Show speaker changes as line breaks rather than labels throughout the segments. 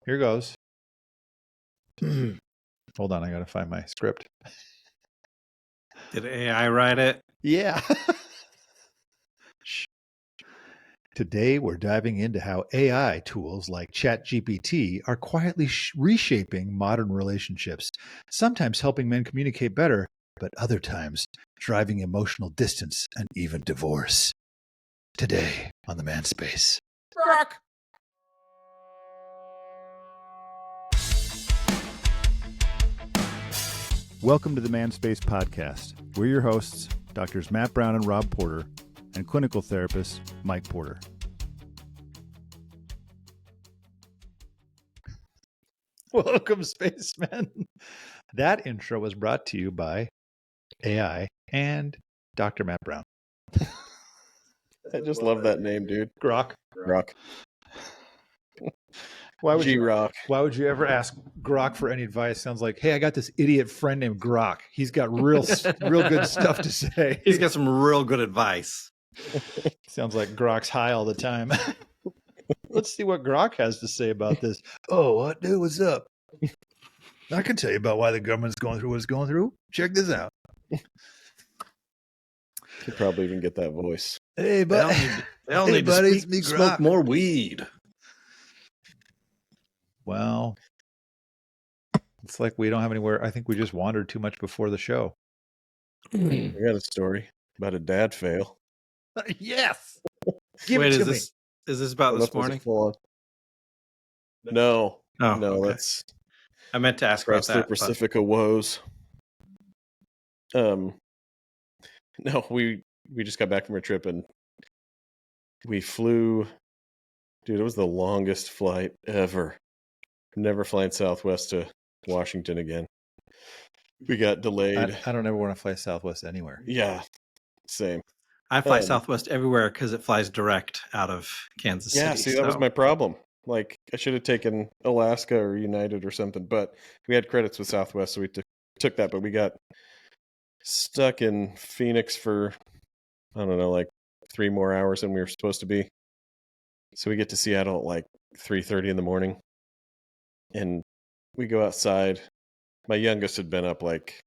Here goes. Hold on, I gotta find my script.
Did AI write it?
Yeah. Today, we're diving into how AI tools like ChatGPT are quietly reshaping modern relationships, sometimes helping men communicate better, but other times driving emotional distance and even divorce. Today on the Manspace.
Rock!
Welcome to the Manspace Podcast. We're your hosts, Doctors Matt Brown and Rob Porter, and clinical therapist Mike Porter. Welcome, Spacemen. That intro was brought to you by AI and Dr. Matt Brown.
I just love that name, dude.
Grok.
Why would
Why would you ever ask Grok for any advice? Sounds like, hey, I got this idiot friend named Grok. He's got real good stuff to say.
He's got some real good advice.
Sounds like Grok's high all the time. Let's see what Grok has to say about this. Oh, what, dude? What's up? I can tell you about why the government's going through what it's going through. Check this out.
Could probably even get that voice.
Hey, buddy.
They all need to smoke more weed.
Well, it's like we don't have anywhere. I think we just wandered too much before the show.
I got a story about a dad fail.
Yes.
Wait, is this about this morning?
No.
Oh,
no,
okay.
That's
I meant to ask about
across the
that.
Pacifica woes. No, we just got back from a trip and we flew. Dude, it was the longest flight ever. Never flying Southwest to Washington again. We got delayed.
I don't ever want to fly Southwest anywhere.
Yeah, same.
I fly Southwest everywhere because it flies direct out of Kansas City.
Yeah, see, that was my problem. Like, I should have taken Alaska or United or something, but we had credits with Southwest, so we took that, but we got stuck in Phoenix for, I don't know, like 3 more hours than we were supposed to be. So we get to Seattle at like 3:30 in the morning, and we go outside. My youngest had been up like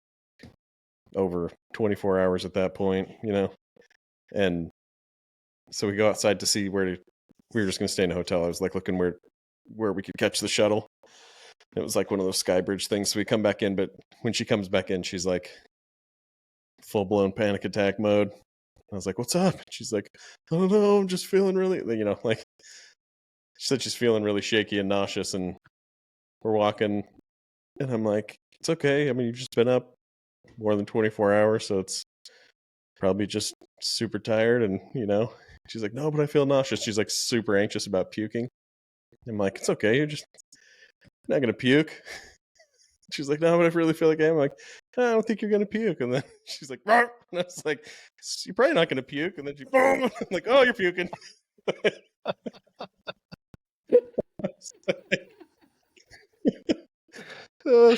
over 24 hours at that point, you know, and so we go outside to see we were just going to stay in a hotel. I was like looking where we could catch the shuttle. It was like one of those Skybridge things. So we come back in, but when she comes back in, she's like full blown panic attack mode. I was like, what's up? And she's like, I don't know. I'm just feeling really, you know, like she said she's feeling really shaky and nauseous, and we're walking and I'm like, it's okay. I mean, you've just been up more than 24 hours. So it's probably just super tired. And, you know, she's like, no, but I feel nauseous. She's like super anxious about puking. I'm like, it's okay. You're not going to puke. She's like, no, but I really feel like I am. I'm like, I don't think you're going to puke. And then she's like, Rah! And I was like, you're probably not going to puke. And then she, boom. I'm like, oh, you're puking.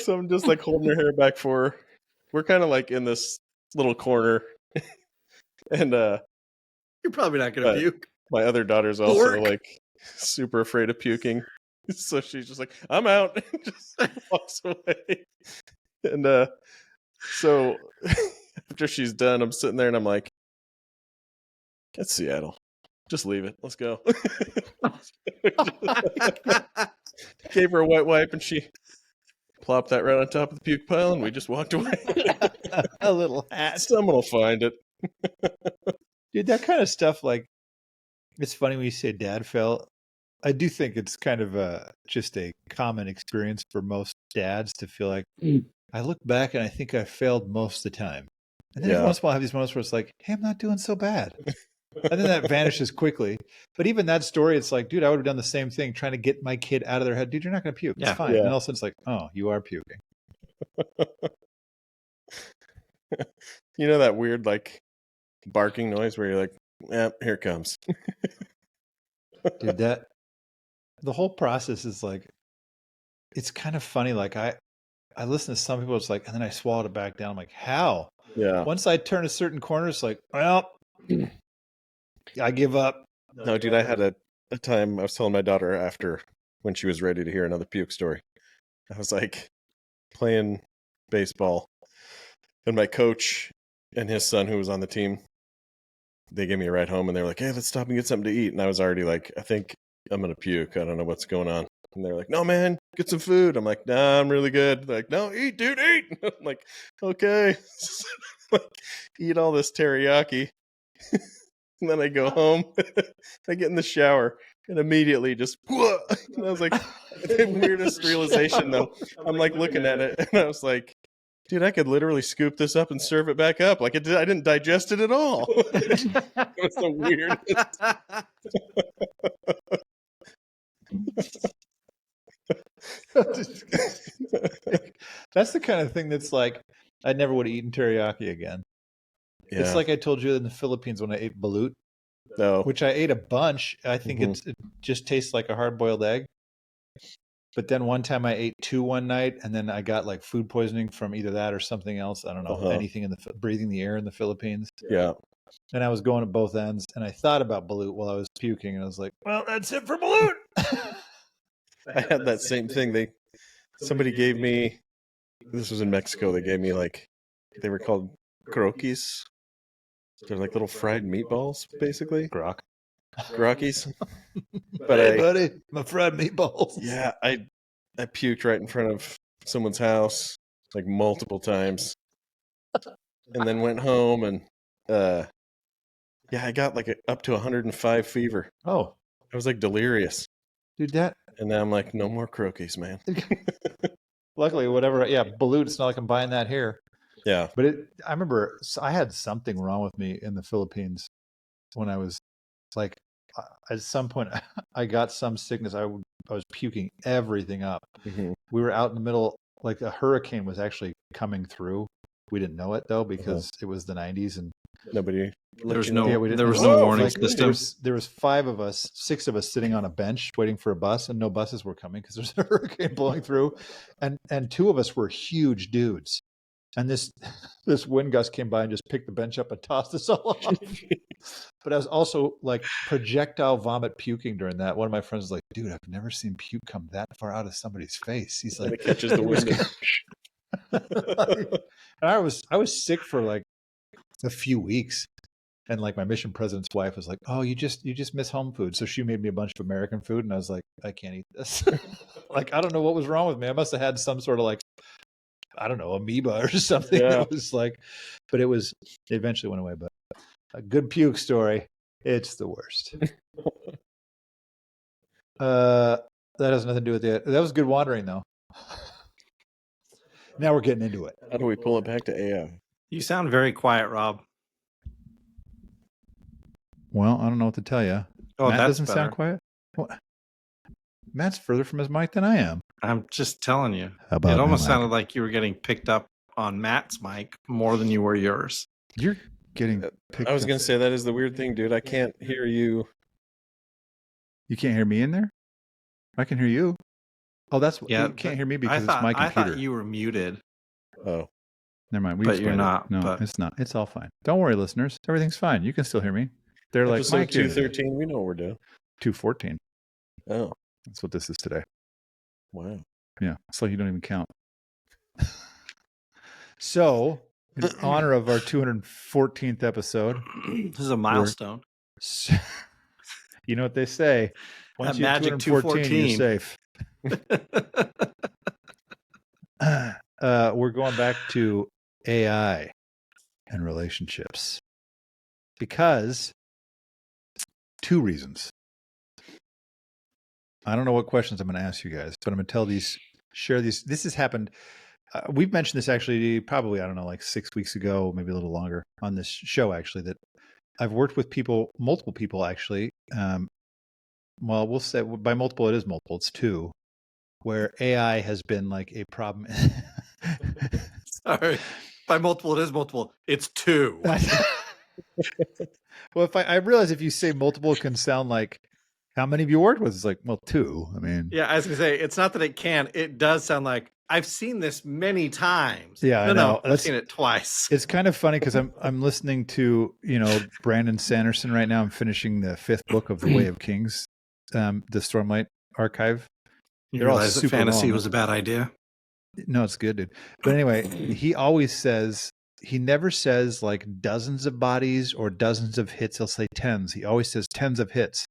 So I'm just like holding her hair back for her. We're kind of like in this little corner. And
You're probably not going to puke.
My other daughter's also like super afraid of puking. So she's just like, I'm out. And just walks away. And so after she's done, I'm sitting there and I'm like, it's Seattle. Just leave it. Let's go. Gave her a wet wipe and she plopped that right on top of the puke pile and we just walked away.
A little hat.
Someone will find it.
Dude, that kind of stuff, like, it's funny when you say dad fail. I do think it's kind of just a common experience for most dads to feel like, I look back and I think I failed most of the time. And then every once in a while I have these moments where it's like, hey, I'm not doing so bad. And then that vanishes quickly. But even that story, it's like, dude, I would have done the same thing, trying to get my kid out of their head. Dude, you're not going to puke. It's fine.
Yeah.
And all of a sudden it's like, oh, you are puking.
You know that weird, like, barking noise where you're like, yeah, here it comes.
Dude, the whole process is like, it's kind of funny. Like I listen to some people, it's like, and then I swallowed it back down. I'm like, how?
Yeah.
Once I turn a certain corner, it's like, well, I give up.
No, dude, I had a time I was telling my daughter after when she was ready to hear another puke story. I was like playing baseball, and my coach and his son, who was on the team, they gave me a ride home, and they were like, "Hey, let's stop and get something to eat." And I was already like, "I think I'm gonna puke. I don't know what's going on." And they're like, "No, man, get some food." I'm like, "Nah, I'm really good." They're like, "No, eat, dude, eat." I'm like, "Okay." Like, eat all this teriyaki. And then I go home. I get in the shower and immediately just, and I was like, the weirdest realization though. I'm like looking at it, and I was like, dude, I could literally scoop this up and serve it back up. Like I didn't digest it at all. It was the weirdest.
That's the kind of thing that's like, I never would have eaten teriyaki again.
Yeah.
It's like I told you in the Philippines when I ate balut,
No.
which I ate a bunch. I think it just tastes like a hard-boiled egg. But then one time I ate 2 one night, and then I got like food poisoning from either that or something else. I don't know, anything in the breathing the air in the Philippines.
Yeah.
And I was going at both ends, and I thought about balut while I was puking, and I was like, "Well, that's it for balut."
I had that same thing. Somebody gave me. This was in Mexico. They gave me they were called croquis. They're like little fried meatballs, basically. Grockies. But
hey, buddy, my fried meatballs.
Yeah, I puked right in front of someone's house like multiple times, and then went home and I got like up to 105 fever.
Oh,
I was like delirious,
dude. That.
And now I'm like, no more croquis, man.
Luckily, whatever. Yeah, balut. It's not like I'm buying that here.
Yeah,
but I remember I had something wrong with me in the Philippines when I was like, at some point I got some sickness. I was puking everything up.
Mm-hmm.
We were out in the middle, like a hurricane was actually coming through. We didn't know it though because it was the 90s and
nobody.
There was no warning system.
There was 6 of us sitting on a bench waiting for a bus, and no buses were coming because there's a hurricane blowing through, and 2 of us were huge dudes. And this wind gust came by and just picked the bench up and tossed us all off. But I was also like projectile vomit puking during that. One of my friends was like, "Dude, I've never seen puke come that far out of somebody's face." He's like,
"It catches the wind."
And I was sick for like a few weeks, and like my mission president's wife was like, "Oh, you just miss home food," so she made me a bunch of American food, and I was like, "I can't eat this." Like I don't know what was wrong with me. I must have had some sort of like, I don't know, amoeba or something.
Yeah.
It was like, but it eventually went away. But a good puke story, it's the worst. That has nothing to do with it. That was good wandering though. Now we're getting into it.
How do we pull it back to AI?
You sound very quiet, Rob.
Well, I don't know what to tell you.
Oh,
Matt
that
doesn't sound quiet. Well, Matt's further from his mic than I am.
I'm just telling you.
How about
it almost sounded like you were getting picked up on Matt's mic more than you were yours.
You're getting picked
I was
up.
going to say, that is the weird thing, dude. I can't hear you.
You can't hear me in there? I can hear you. Oh, that's
Yeah,
you can't hear me because it's my computer.
I thought you were muted.
Oh.
Never mind.
But you're not.
No,
but...
it's not. It's all fine. Don't worry, listeners. Everything's fine. You can still hear me. They're
Episode
like,
213, we know what we're doing.
214.
Oh.
That's what this is today.
Wow.
Yeah. It's like you don't even count. So, in honor of our 214th episode.
This is a milestone.
You know what they say. Once you have 214, you're safe. We're going back to AI and relationships because 2 reasons. I don't know what questions I'm going to ask you guys, but I'm going to share these. This has happened. We've mentioned this actually probably, I don't know, like 6 weeks ago, maybe a little longer on this show, actually, that I've worked with multiple people actually. Well, we'll say by multiple, it is multiple. It's 2, where AI has been like a problem.
Sorry. By multiple, it is multiple. It's 2.
Well, I realize if you say multiple, it can sound like, how many have you worked with? It's like, well, 2. I mean,
yeah, I was gonna say, it's not that it can. It does sound like I've seen this many times.
Yeah, I know.
I've seen it twice.
It's kind of funny because I'm listening to Brandon Sanderson right now. I'm finishing the 5th book of The Way of Kings, the Stormlight archive,
You
They're all
realize that
super
fantasy
long.
was a bad idea?
No, it's good, dude. But anyway, he always says, he never says like dozens of bodies or dozens of hits. He'll say tens. He always says tens of hits.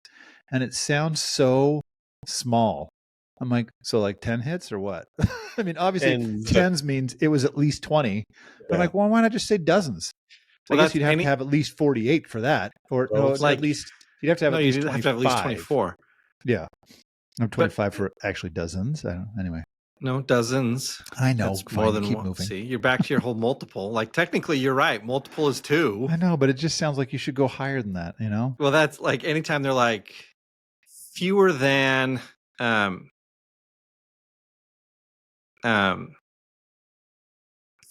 And it sounds so small. I'm like, so like 10 hits or what? I mean, obviously tens means it was at least 20. But I'm like, well, why not just say dozens?
Well,
I guess you'd have to have at least 48 for that. Or no,
like,
at least you'd have to have at least 25.
Have to have at least 24.
Yeah. I'm 25 for actually dozens. I don't know. Anyway.
No, dozens.
I know.
That's more than one.
Moving.
See, you're back to your whole multiple. Like technically, you're right. Multiple is 2.
I know, but it just sounds like you should go higher than that. You know.
Well, that's like anytime they're like fewer than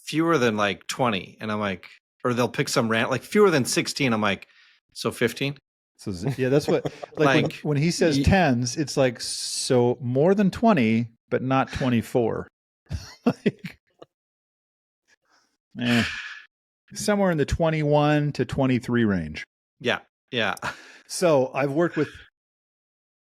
like 20, and I'm like, or they'll pick some rant like fewer than 16. I'm like, so 15.
So yeah, that's what like when he says tens, it's like so more than 20, but not 24. Like, somewhere in the 21 to 23 range.
Yeah.
So I've worked with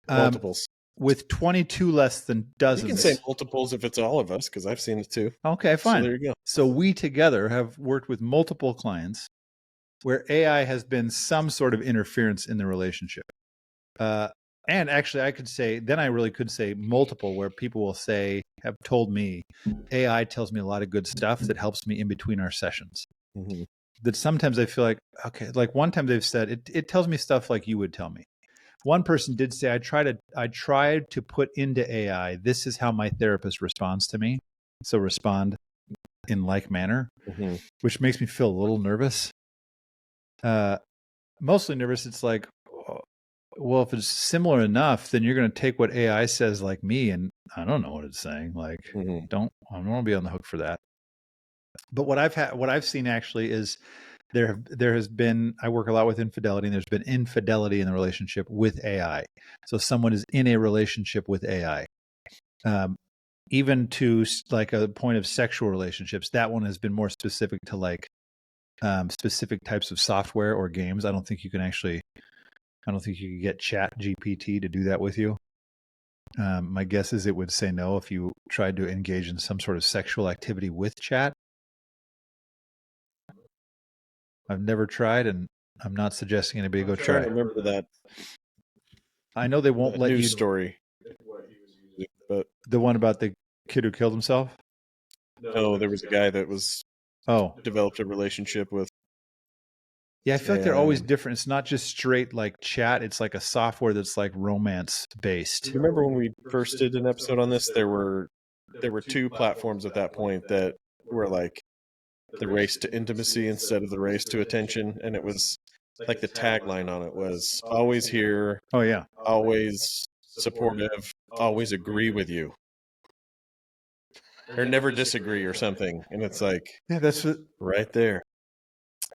multiples
with 22 less than dozens.
You can say multiples if it's all of us, because I've seen it too.
Okay, fine.
So there you go.
So we together have worked with multiple clients where AI has been some sort of interference in the relationship. And actually I could say, then I really could say multiple, where people will say, have told me, AI tells me a lot of good stuff that helps me in between our sessions. Mm-hmm. That sometimes I feel like, okay, like one time they've said, it tells me stuff like you would tell me. One person did say, I tried to put into AI, this is how my therapist responds to me. So respond in like manner, which makes me feel a little nervous. Mostly nervous. It's like, well, if it's similar enough, then you're going to take what AI says like me, and I don't know what it's saying. Like, I don't want to be on the hook for that. But what I've seen actually is there has been, I work a lot with infidelity, and there's been infidelity in the relationship with AI. So someone is in a relationship with AI, even to like a point of sexual relationships. That one has been more specific to like specific types of software or games. I don't think you can get Chat GPT to do that with you. My guess is it would say no if you tried to engage in some sort of sexual activity with chat. I've never tried, and I'm not suggesting anybody go try.
I remember that.
I know they won't let you.
News story. But
the one about the kid who killed himself?
No, there was a guy that was developed a relationship with.
Yeah, I feel like they're always different. It's not just straight like chat. It's like a software that's like romance based.
Remember when we first did an episode on this? There were 2 platforms at that point that were like the race to intimacy instead of the race to attention, and it was like the tagline on it was always here.
Oh yeah,
always supportive, always agree with you, or never disagree or something. And it's like,
yeah, that's
right there.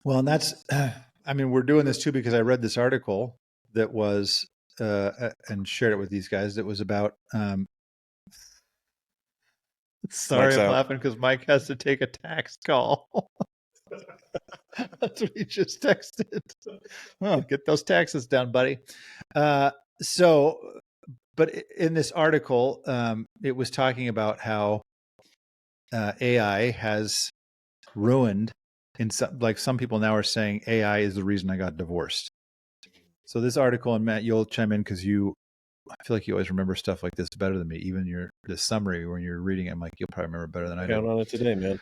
Well, and that's, I mean, we're doing this too because I read this article that was, and shared it with these guys. That was about, sorry, I'm laughing because Mike has to take a tax call. That's what he just texted. Oh, get those taxes down, buddy. So, but in this article, it was talking about how AI has ruined. Some people now are saying AI is the reason I got divorced. So this article, and Matt, you'll chime in because I feel like you always remember stuff like this better than me. Even the summary when you're reading it, I'm like, you'll probably remember better than I do.
Count on it today, man.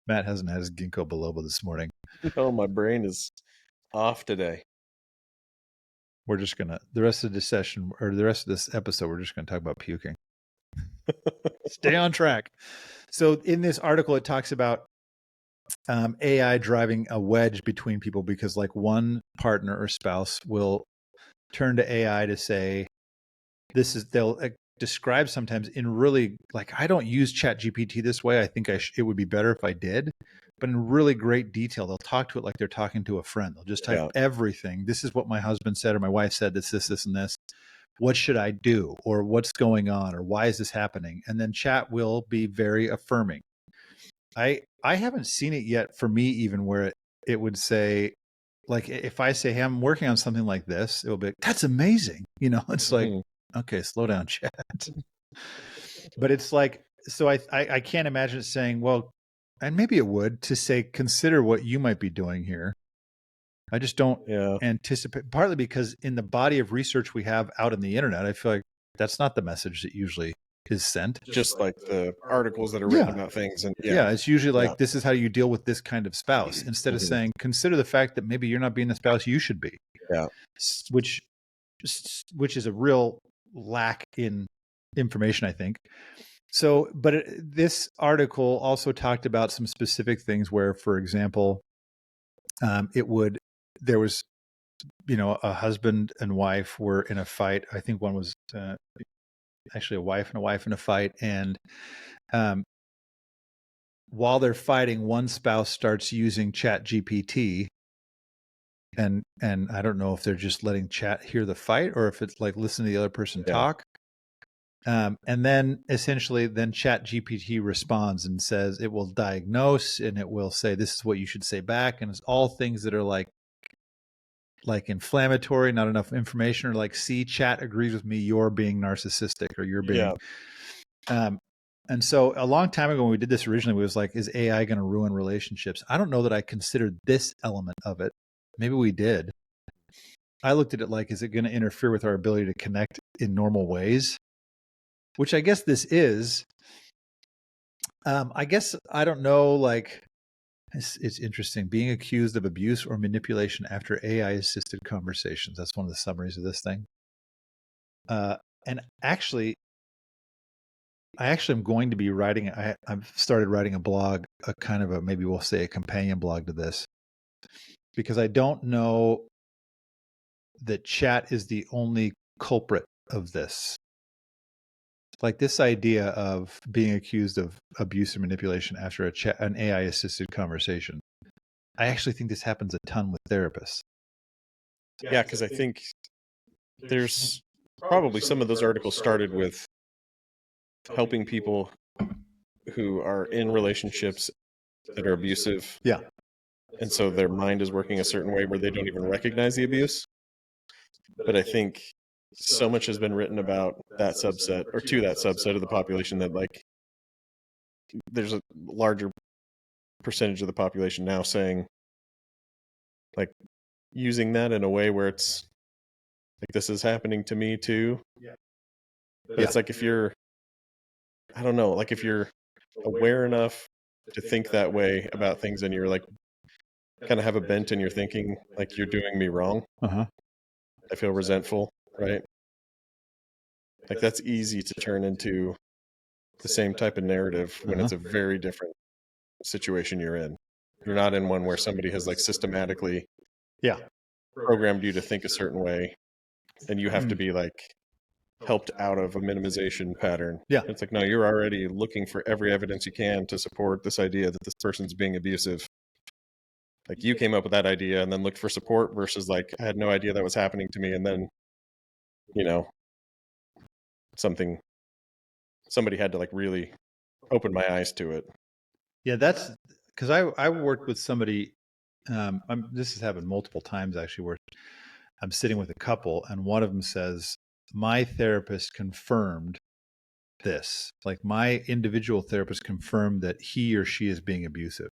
Matt hasn't had his ginkgo biloba this morning.
Oh, my brain is off today.
We're just gonna the rest of this session or the rest of this episode, we're just gonna talk about puking. Stay on track. So in this article, it talks about AI driving a wedge between people because like one partner or spouse will turn to AI to say, they'll describe sometimes in really like, I don't use Chat GPT this way. I think it would be better if I did, but in really great detail, they'll talk to it like they're talking to a friend. They'll just type everything. This is what my husband said, or my wife said this, and this. What should I do? Or what's going on? Or why is this happening? And then chat will be very affirming. I haven't seen it yet for me, even where it would say, like, if I say, hey, I'm working on something like this, it will be like, that's amazing. You know, it's like, okay, slow down, chat. But it's like, so I can't imagine it saying, well, and maybe it would, to say, consider what you might be doing here. I just don't anticipate, partly because in the body of research we have out in the internet, I feel like that's not the message that usually is sent.
Just like the articles that are written about things. And
it's usually like, this is how you deal with this kind of spouse, instead of saying, consider the fact that maybe you're not being the spouse you should be.
Yeah.
Which is a real lack in information, I think. So, but this article also talked about some specific things where, for example, there was, a husband and wife were in a fight. I think one was actually a wife in a fight. And while they're fighting, one spouse starts using Chat GPT. And I don't know if they're just letting chat hear the fight or if it's like listen to the other person talk. And then essentially Chat GPT responds and says it will diagnose and it will say, this is what you should say back. And it's all things that are like inflammatory, not enough information, or like, see, chat agrees with me, you're being narcissistic, or you're being, and so a long time ago when we did this originally, we was like, is AI going to ruin relationships? I don't know that I considered this element of it. Maybe we did. I looked at it like, is it going to interfere with our ability to connect in normal ways? Which I guess this is. I guess, I don't know, like, it's interesting. Being accused of abuse or manipulation after AI-assisted conversations. That's one of the summaries of this thing. And actually, I am going to be writing, I've started writing a blog, a kind of maybe we'll say a companion blog to this, because I don't know that chat is the only culprit of this. Like this idea of being accused of abuse or manipulation after an AI-assisted conversation. I actually think this happens a ton with therapists.
Yeah, because I think there's probably some of those articles started with helping people who are in relationships that are abusive.
Yeah.
And so their mind is working a certain way where they don't even recognize the abuse. But I think so much has been written about that subset, or to that subset of the population, that like there's a larger percentage of the population now saying, like, using that in a way where it's like, this is happening to me too. But it's like, if you're, I don't know, like if you're aware enough to think that way about things and you're like kind of have a bent in your thinking, like, you're doing me wrong. I feel resentful, right? Like that's easy to turn into the same type of narrative when it's a very different situation you're in. You're not in one where somebody has like systematically programmed you to think a certain way and you have to be like helped out of a minimization pattern. It's like, no, you're already looking for every evidence you can to support this idea that this person's being abusive. Like you came up with that idea and then looked for support versus like, I had no idea that was happening to me. And then, somebody had to like really open my eyes to it.
Yeah, that's because I worked with somebody. This has happened multiple times actually, where I'm sitting with a couple and one of them says, my therapist confirmed this. Like my individual therapist confirmed that he or she is being abusive.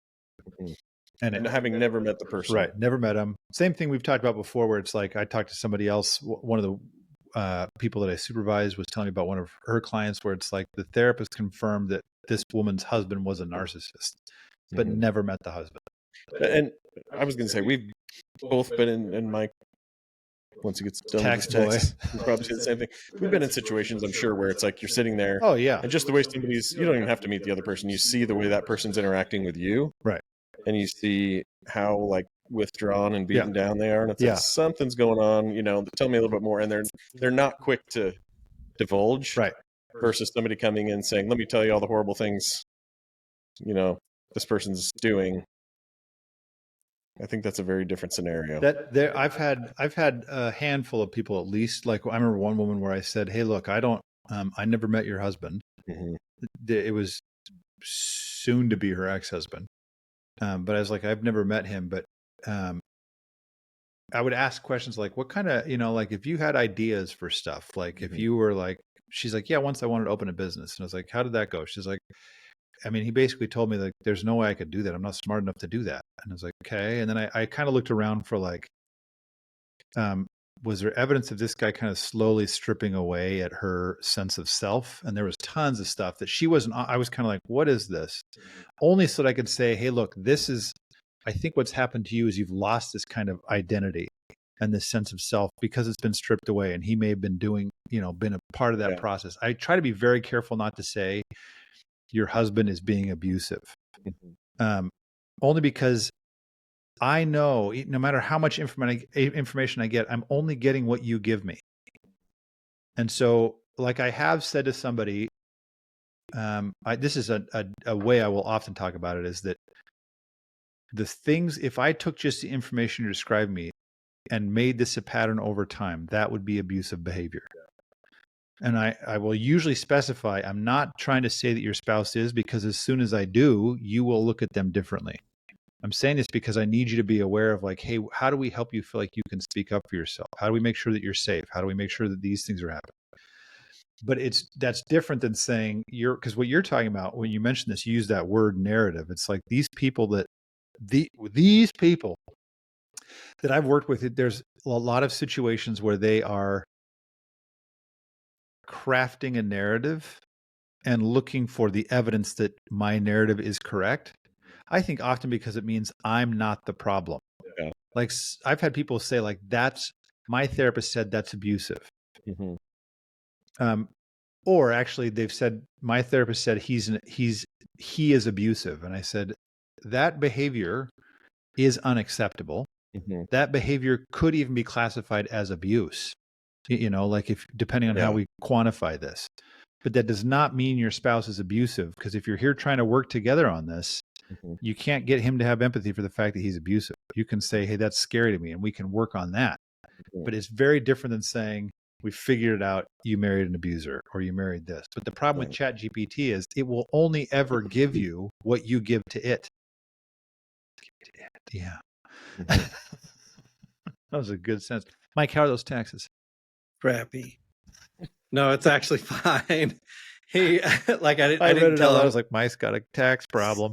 And
having never met the person.
Right. Never met him. Same thing we've talked about before, where it's like, I talked to somebody else, one of the people that I supervised was telling me about one of her clients where it's like the therapist confirmed that this woman's husband was a narcissist, but never met the husband.
And I was going to say, we've both been in my, once he gets done
tax
with his tax, we'll probably say the same thing. We've been in situations, I'm sure, where it's like you're sitting there.
Oh, yeah.
And just the way you don't even have to meet the other person. You see the way that person's interacting with you.
Right.
And you see how like withdrawn and beaten down they are. And it's like, something's going on, tell me a little bit more. And they're not quick to divulge.
Right.
Versus somebody coming in saying, let me tell you all the horrible things, this person's doing. I think that's a very different scenario.
I've had a handful of people, at least. Like I remember one woman where I said, "Hey, look, I never met your husband." It was soon to be her ex-husband, but I was like, I've never met him, but I would ask questions like, what kind of, like if you had ideas for stuff, like if you were like she's like, yeah, once I wanted to open a business. And I was like, how did that go? She's like, I mean, he basically told me like, there's no way I could do that. I'm not smart enough to do that. And I was like, okay. And then I kind of looked around for like, was there evidence of this guy kind of slowly stripping away at her sense of self? And there was tons of stuff that she wasn't, I was kind of like, what is this? Only so that I could say, hey, look, this is, I think what's happened to you is you've lost this kind of identity and this sense of self because it's been stripped away. And he may have been doing, been a part of that process. I try to be very careful not to say your husband is being abusive. Only because I know no matter how much information I get, I'm only getting what you give me. And so like I have said to somebody, this is a way I will often talk about it, is that the things, if I took just the information you described me and made this a pattern over time, that would be abusive behavior. And I will usually specify, I'm not trying to say that your spouse is, because as soon as I do, you will look at them differently. I'm saying this because I need you to be aware of like, hey, how do we help you feel like you can speak up for yourself? How do we make sure that you're safe? How do we make sure that these things are happening? But that's different than saying because what you're talking about when you mention this, you use that word narrative. It's like these people that I've worked with, there's a lot of situations where they are crafting a narrative and looking for the evidence that my narrative is correct. I think often because it means I'm not the problem.
Yeah.
Like I've had people say like, that's my therapist said that's abusive. Or actually they've said, my therapist said he is abusive. And I said, that behavior is unacceptable. That behavior could even be classified as abuse, like if, depending on how we quantify this, but that does not mean your spouse is abusive. Because if you're here trying to work together on this, you can't get him to have empathy for the fact that he's abusive. You can say, hey, that's scary to me, and we can work on that. But it's very different than saying, we figured it out, you married an abuser or you married this. But the problem with ChatGPT is it will only ever give you what you give to it. Yeah. That was a good sense. Mike, how are those taxes?
Crappy. No, it's actually fine. He like I didn't
read it
tell
out.
him.
I was like, Mike's got a tax problem.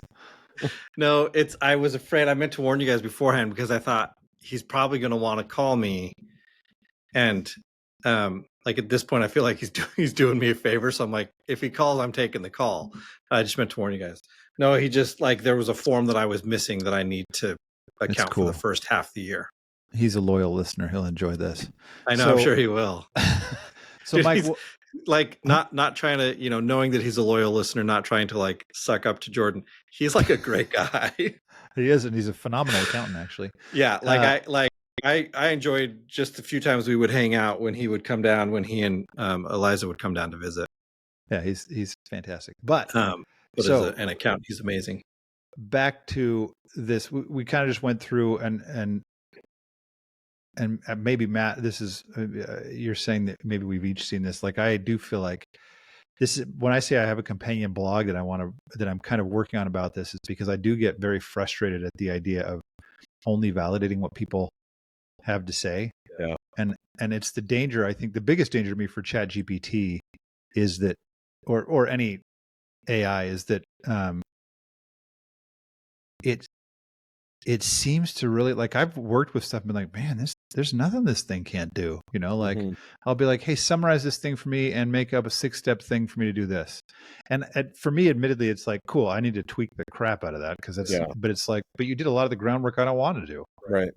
No, I was afraid. I meant to warn you guys beforehand because I thought he's probably going to want to call me, and like at this point, I feel like he's doing me a favor. So I'm like, if he calls, I'm taking the call. I just meant to warn you guys. No, he just like there was a form that I was missing that I need to account for the first half of the year.
He's a loyal listener. He'll enjoy this.
I know. I'm sure he will.
So
Dude,
Mike,
like not trying to, knowing that he's a loyal listener, not trying to like suck up to Jordan. He's like a great guy.
He is, and he's a phenomenal accountant, actually.
Yeah, I enjoyed just the few times we would hang out when he would come down, when he and Eliza would come down to visit.
Yeah, he's fantastic. But
as an accountant, he's amazing.
Back to this, we kind of just went through and maybe Matt, this is you're saying that maybe we've each seen this. Like I do feel like this is when I say I have a companion blog that I'm kind of working on about this, is because I do get very frustrated at the idea of only validating what people have to say.
Yeah. And
it's the danger. I think the biggest danger to me for ChatGPT is that, or any AI, is that it seems to really, like, I've worked with stuff and been like, man, there's nothing this thing can't do. Like I'll be like, hey, summarize this thing for me and make up a 6-step thing for me to do this. And for me, admittedly, it's like, cool, I need to tweak the crap out of that because but it's like, but you did a lot of the groundwork I don't want to do.
Right.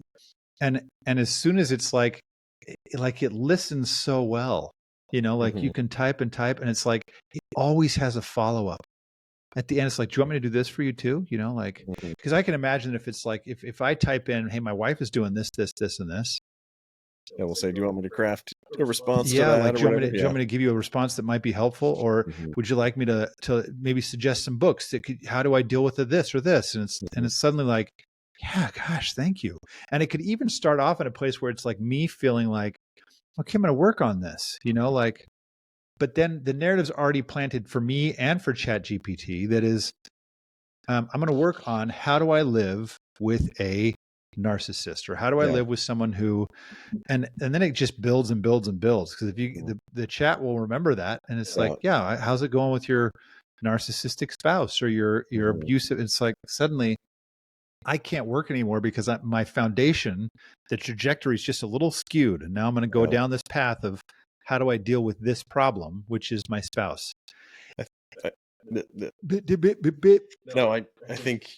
And as soon as it's like it listens so well, like you can type and it's like, it always has a follow-up. At the end, it's like, do you want me to do this for you too? Because I can imagine if it's like, if I type in, hey, my wife is doing this, this, this, and this.
Yeah, we'll say, do you want me to craft a response to
that?
Like,
do you want me to give you a response that might be helpful? Or would you like me to maybe suggest some books that how do I deal with this or this? And it's suddenly like, yeah, gosh, thank you. And it could even start off in a place where it's like me feeling like, okay, I'm going to work on this, but then the narrative's already planted for me and for ChatGPT. That is, I'm going to work on how do I live with a narcissist, or how do I live with someone who, and then it just builds and builds and builds. Because if you, the chat will remember that. And it's like, yeah, how's it going with your narcissistic spouse or your abusive? It's like, suddenly I can't work anymore because my foundation, the trajectory is just a little skewed. And now I'm going to go down this path of how do I deal with this problem, which is my spouse.
No, I think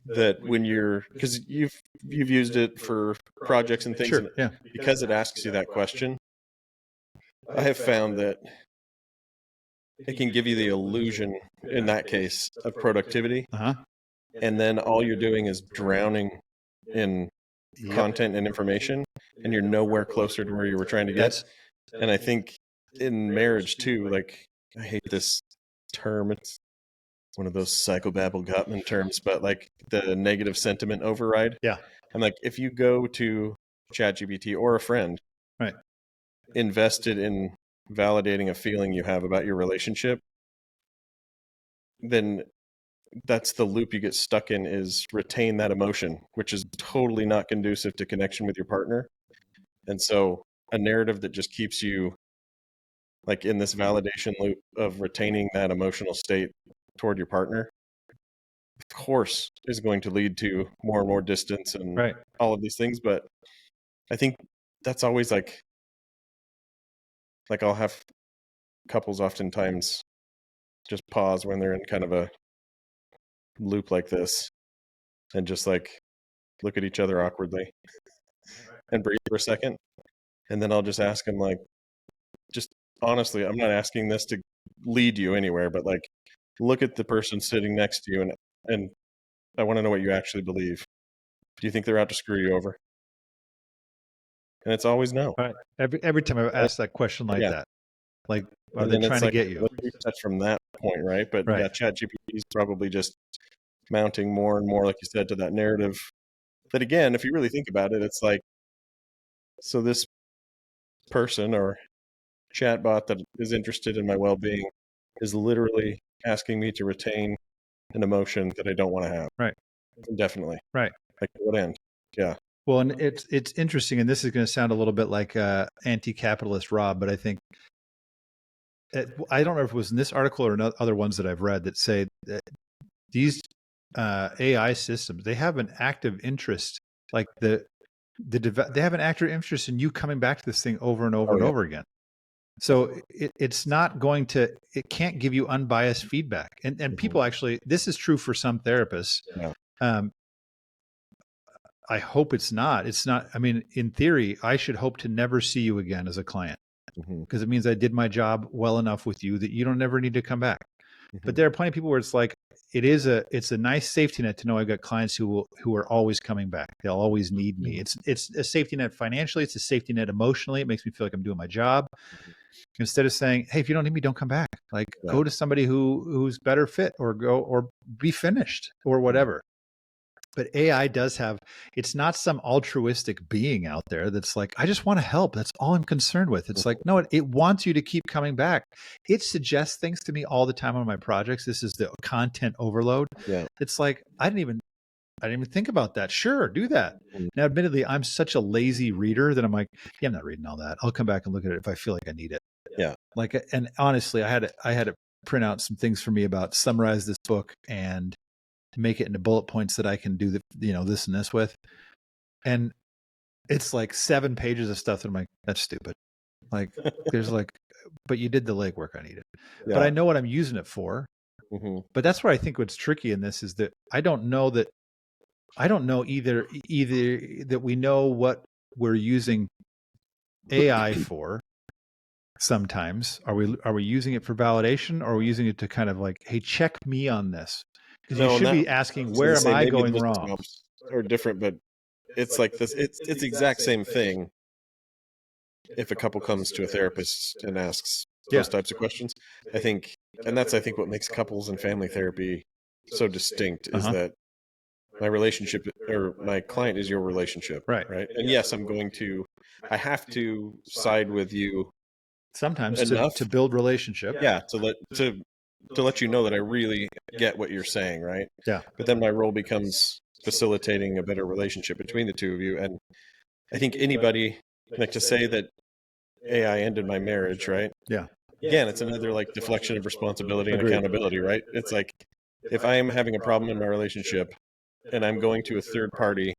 that when you're, because you've used it for projects and things, and because it asks you that question, I have found that it can give you the illusion, in that case, of productivity. And then all you're doing is drowning in content and information, and you're nowhere closer to where you were trying to get. And I think in marriage too, like, I hate this term. It's one of those psychobabble Gottman terms, but like the negative sentiment override. I'm like, if you go to ChatGPT or a friend, invested in validating a feeling you have about your relationship, then that's the loop you get stuck in, is retain that emotion, which is totally not conducive to connection with your partner. And so a narrative that just keeps you like in this validation loop of retaining that emotional state toward your partner, of course, is going to lead to more and more distance and all of these things. But I think that's always like I'll have couples oftentimes just pause when they're in kind of a loop like this and just like look at each other awkwardly and breathe for a second. And then I'll just ask them, like, just honestly, I'm not asking this to lead you anywhere, but like, look at the person sitting next to you, and I want to know what you actually believe. Do you think they're out to screw you over? And it's always no.
Every time I've asked that question like that, like, are they trying to get you?
That's from that point, right? But ChatGPT is probably just mounting more and more, like you said, to that narrative. That again, if you really think about it, it's like, so this person or chatbot that is interested in my well-being is literally asking me to retain an emotion that I don't want to have. Indefinitely. Like, what end?
Well, and it's interesting, and this is going to sound a little bit like anti-capitalist Rob, but I think, I don't know if it was in this article or in other ones that I've read, that say that these AI systems, they have an active interest, like they have an active interest in you coming back to this thing over and over and over again. So it's not going to, it can't give you unbiased feedback. And people actually, this is true for some therapists. I hope it's not. I mean, in theory, I should hope to never see you again as a client, because it means I did my job well enough with you that you don't ever need to come back. But there are plenty of people where it's like, it's a nice safety net to know I've got clients who are always coming back. They'll always need me. It's a safety net financially. It's a safety net emotionally. It makes me feel like I'm doing my job. Instead of saying, hey, if you don't need me, don't come back. Like, go to somebody who's better fit, or go, or be finished, or whatever. But AI does have, it's not some altruistic being out there that's like, I just want to help. That's all I'm concerned with. It's like, no, it wants you to keep coming back. It suggests things to me all the time on my projects. This is the content overload. It's like, I didn't even think about that. Sure, do that. Now, admittedly, I'm such a lazy reader that I'm like, I'm not reading all that. I'll come back and look at it if I feel like I need it. Like, and honestly, I had to print out some things for me about summarize this book and to make it into bullet points that I can do this and this with. And it's like 7 pages of stuff that I'm like, that's stupid. Like, there's like, but you did the legwork I needed. But I know what I'm using it for. But that's where I think what's tricky in this is that I don't know either that we know what we're using AI for. Sometimes are we using it for validation, or are we using it to kind of like, hey, check me on this? Because you should be asking, where am I going wrong?
Or different, but it's like this. It's the exact same thing. If a couple comes to a therapist and asks those types of questions, I think what makes couples and family therapy so distinct is that my relationship, or my client, is your relationship, right? And yes, I have to side with you
sometimes to build relationship.
To let you know that I really get what you're saying, right? But then my role becomes facilitating a better relationship between the two of you. And I think anybody, like, to say that AI ended my marriage, right?
Yeah.
Again, it's another like deflection of responsibility and accountability, right? It's like, if I am having a problem in my relationship and I'm going to a third party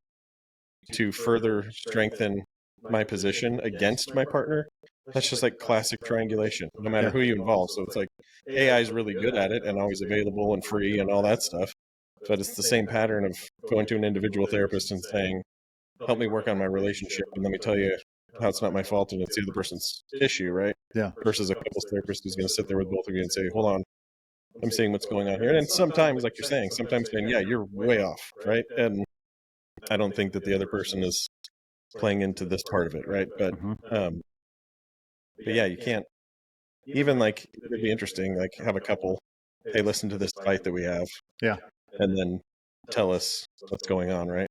to further strengthen my position against my partner, that's just like classic triangulation, no matter who you involve. So it's like AI is really good at it and always available and free and all that stuff. But it's the same pattern of going to an individual therapist and saying, help me work on my relationship, and let me tell you how it's not my fault and it's the other person's issue, right?
Yeah.
Versus a couples therapist who's going to sit there with both of you and say, hold on, I'm seeing what's going on here. And sometimes, like you're saying, sometimes saying, yeah, you're way off, right? And I don't think that the other person is playing into this part of it, right? But yeah, you can't, even like, it'd be interesting, like have a couple, hey, listen to this fight that we have.
Yeah.
And then tell us what's going on, right?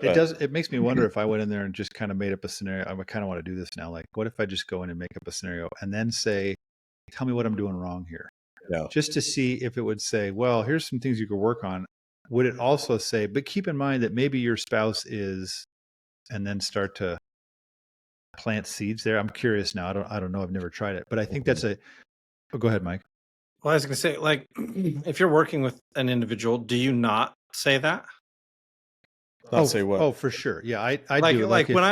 It makes me wonder if I went in there and just kind of made up a scenario. I kind of want to do this now. Like, what if I just go in and make up a scenario and then say, tell me what I'm doing wrong here.
Yeah.
Just to see if it would say, well, here's some things you could work on. Would it also say, but keep in mind that maybe your spouse is, and then start to plant seeds there? I'm curious now. I don't know. I've never tried it, but I think that's go ahead, Mike.
Well, I was going to say, like, if you're working with an individual, do you not say that?
Not say what?
Oh, for sure. Yeah, I
like,
do.
Like when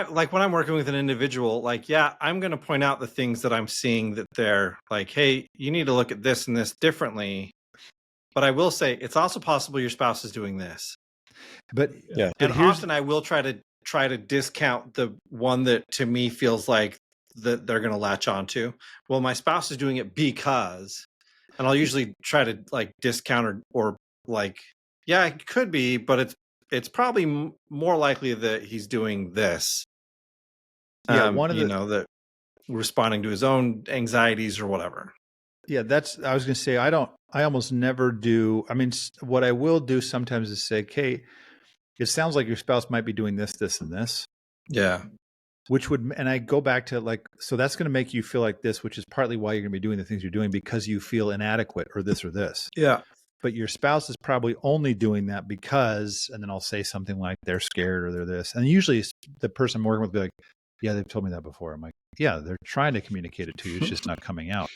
I'm working with an individual, like, yeah, I'm going to point out the things that I'm seeing that they're like, hey, you need to look at this and this differently. But I will say, it's also possible your spouse is doing this.
But yeah,
and often I will try to discount the one that to me feels like that they're going to latch onto. Well, my spouse is doing it because, and I'll usually try to like discount or like, yeah, it could be, but it's probably more likely that he's doing this.
Yeah,
that responding to his own anxieties or whatever.
Yeah, I was going to say, I almost never do. I mean, what I will do sometimes is say, Kate, it sounds like your spouse might be doing this, this, and this.
Yeah.
And I go back to like, so that's going to make you feel like this, which is partly why you're going to be doing the things you're doing, because you feel inadequate or this or this.
Yeah.
But your spouse is probably only doing that because, and then I'll say something like they're scared or they're this. And usually the person I'm working with will be like, yeah, they've told me that before. I'm like, yeah, they're trying to communicate it to you. It's just not coming out.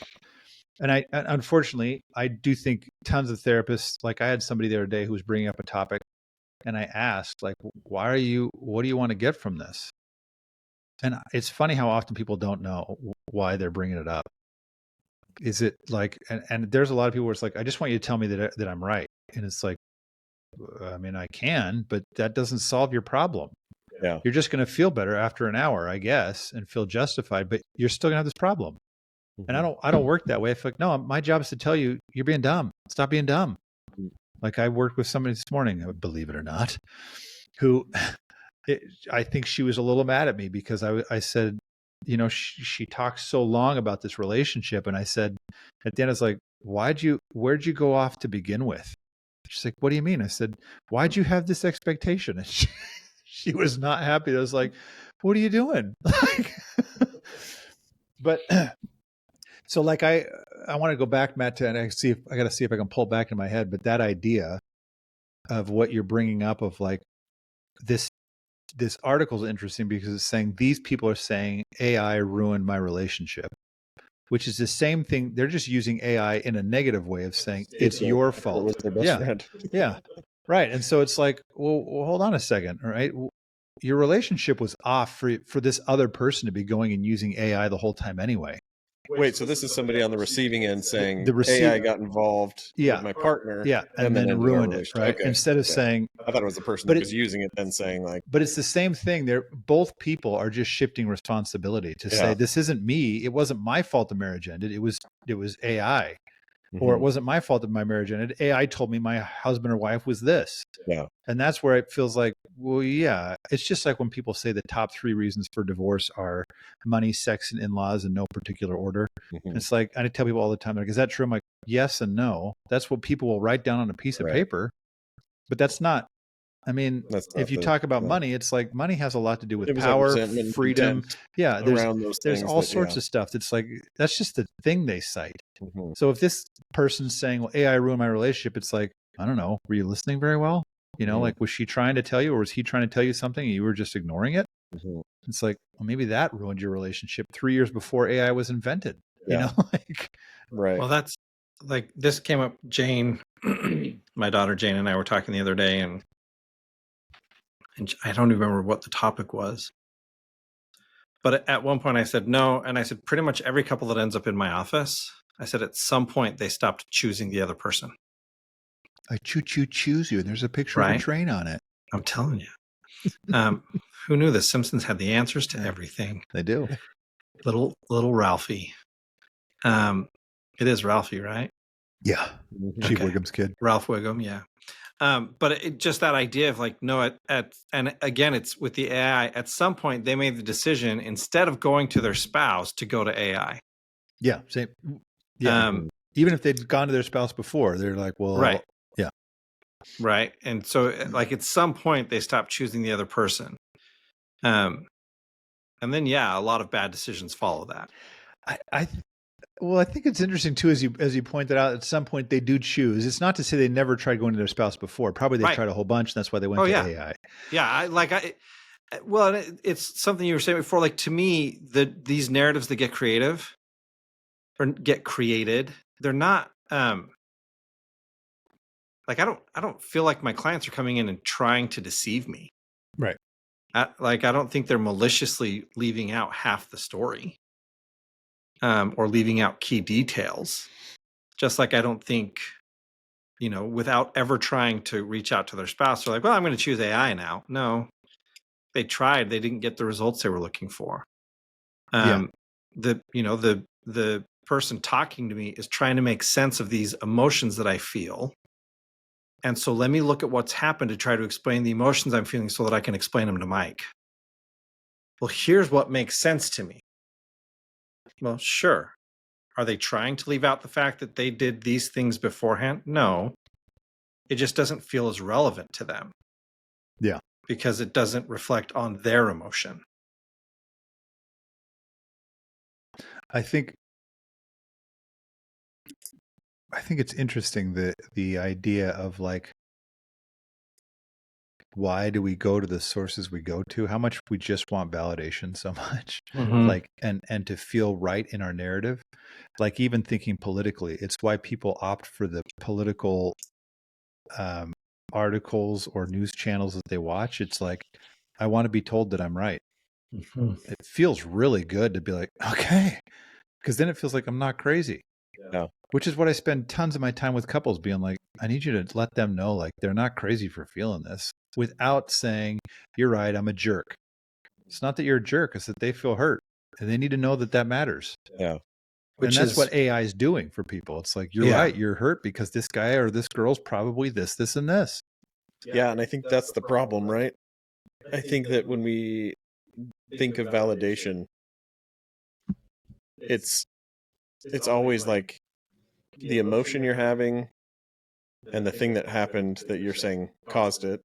And unfortunately, I do think tons of therapists, like I had somebody the other day who was bringing up a topic and I asked, like, what do you want to get from this? And it's funny how often people don't know why they're bringing it up. Is it like, and there's a lot of people where it's like, I just want you to tell me that I'm right. And it's like, I mean, I can, but that doesn't solve your problem.
Yeah.
You're just going to feel better after an hour, I guess, and feel justified, but you're still going to have this problem. Mm-hmm. And I don't work that way. I feel like, no, my job is to tell you, you're being dumb. Stop being dumb. Mm-hmm. Like I worked with somebody this morning, believe it or not, who I think she was a little mad at me because I said, you know, she talks so long about this relationship. And I said, at the end, I was like, where'd you go off to begin with? She's like, what do you mean? I said, why'd you have this expectation? And she was not happy. I was like, what are you doing? But so like, I want to go back, Matt, and I got to see if I can pull back in my head, but that idea of what you're bringing up of like this article is interesting because it's saying these people are saying AI ruined my relationship, which is the same thing. They're just using AI in a negative way of saying it's your fault.
Was their best friend.
Yeah. Right. And so it's like, well, hold on a second. All right. Your relationship was off for this other person to be going and using AI the whole time anyway.
Wait, so this is somebody on the receiving end saying AI got involved with my partner.
Yeah. And then ruined it. Right. Okay. Instead of saying,
I thought it was the person that was using it then saying like,
but it's the same thing. Both people are just shifting responsibility to say, this isn't me. It wasn't my fault the marriage ended. It was AI. Or it wasn't my fault that my marriage ended. AI told me my husband or wife was this.
Yeah.
And that's where it feels like, well, yeah, it's just like when people say the top 3 reasons for divorce are money, sex, and in-laws in no particular order. Mm-hmm. It's like, I tell people all the time, like, is that true? I'm like, yes and no. That's what people will write down on a piece of paper, but that's not, I mean, if you talk about money, it's like money has a lot to do with power, freedom. Yeah. There's all sorts of stuff. That's like, that's just the thing they cite. Mm-hmm. So if this person's saying, well, AI ruined my relationship, it's like, I don't know. Were you listening very well? You know, like, was she trying to tell you, or was he trying to tell you something and you were just ignoring it? It's like, well, maybe that ruined your relationship 3 years before AI was invented. You know, like,
Right.
Well, that's like, this came up. Jane, my daughter Jane, and I were talking the other day, and I don't even remember what the topic was. But at one point I said no, and I said pretty much every couple that ends up in my office, I said at some point they stopped choosing the other person.
I choose you, and there's a picture of a
Right.
train on it.
I'm telling you. Who knew the Simpsons had the answers to everything?
They do.
Little Ralphie. It is Ralphie, right?
Yeah. Chief Wiggum's kid.
Ralph Wiggum, yeah. But just that idea of like, no, and again, it's with the AI. At some point, they made the decision, instead of going to their spouse, to go to AI.
Yeah, same. Yeah. Even if they'd gone to their spouse before, they're like, well,
right.
Yeah.
Right. And so, like, at some point, they stopped choosing the other person. And then, yeah, a lot of bad decisions follow that.
Well, I think it's interesting too, as you pointed out. At some point, they do choose. It's not to say they never tried going to their spouse before. Probably they tried a whole bunch, and that's why they went to AI.
Yeah, well, it's something you were saying before. Like, to me, these narratives that get creative or get created, they're not. Like, I don't feel like my clients are coming in and trying to deceive me.
Right.
I don't think they're maliciously leaving out half the story. Or leaving out key details. Just like I don't think, without ever trying to reach out to their spouse, they're like, well, I'm going to choose AI now. No, they tried. They didn't get the results they were looking for. The person talking to me is trying to make sense of these emotions that I feel. And so let me look at what's happened to try to explain the emotions I'm feeling so that I can explain them to Mike. Well, here's what makes sense to me. Well, sure. Are they trying to leave out the fact that they did these things beforehand? No. It just doesn't feel as relevant to them.
Yeah.
Because it doesn't reflect on their emotion.
I think it's interesting the idea of, like, why do we go to the sources we go to? How much we just want validation so much, like, and to feel right in our narrative. Like, even thinking politically, it's why people opt for the political articles or news channels that they watch. It's like, I want to be told that I'm right. It feels really good to be like, okay, because then it feels like I'm not crazy.
Yeah.
Which is what I spend tons of my time with couples being like, I need you to let them know, like, they're not crazy for feeling this, without saying, you're right, I'm a jerk. It's not that you're a jerk, it's that they feel hurt, and they need to know that that matters.
Yeah.
And that's what AI is doing for people. It's like, you're right, you're hurt because this guy or this girl's probably this, this, and this.
Yeah, and I think that's the problem, right? I think that when we think of validation, it's always like the emotion you're having and the thing that happened that you're saying caused it,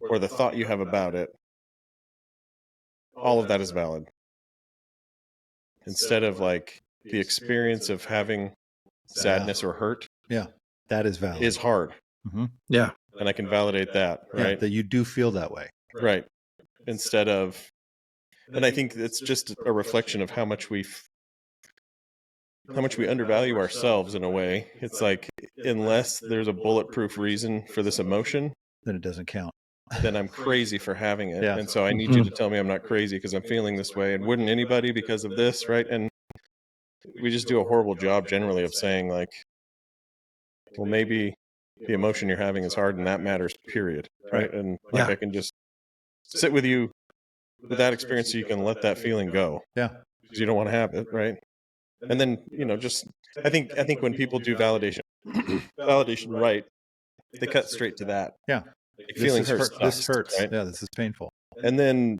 or the thought you have about it. All of that is valid. Instead of, like, the experience of having sadness or hurt.
Yeah, that is valid.
Is hard.
Yeah.
And I can validate that, right?
Yeah, that you do feel that way.
Right. Instead of, and I think it's just a reflection of how much we undervalue ourselves in a way. It's like, unless there's a bulletproof reason for this emotion,
then it doesn't count.
Then I'm crazy for having it.
Yeah.
And so I need you to tell me I'm not crazy because I'm feeling this way. And wouldn't anybody because of this, right? And we just do a horrible job generally of saying, like, well, maybe the emotion you're having is hard and that matters, period. Right. And like, I can just sit with you with that experience so you can let that feeling go.
Yeah.
Because you don't want to have it. Right. And then, just, I think when people do validation right, they cut straight to that.
Yeah.
Like, feeling hurts.
This hurts.
Right?
Yeah. This is painful.
And then,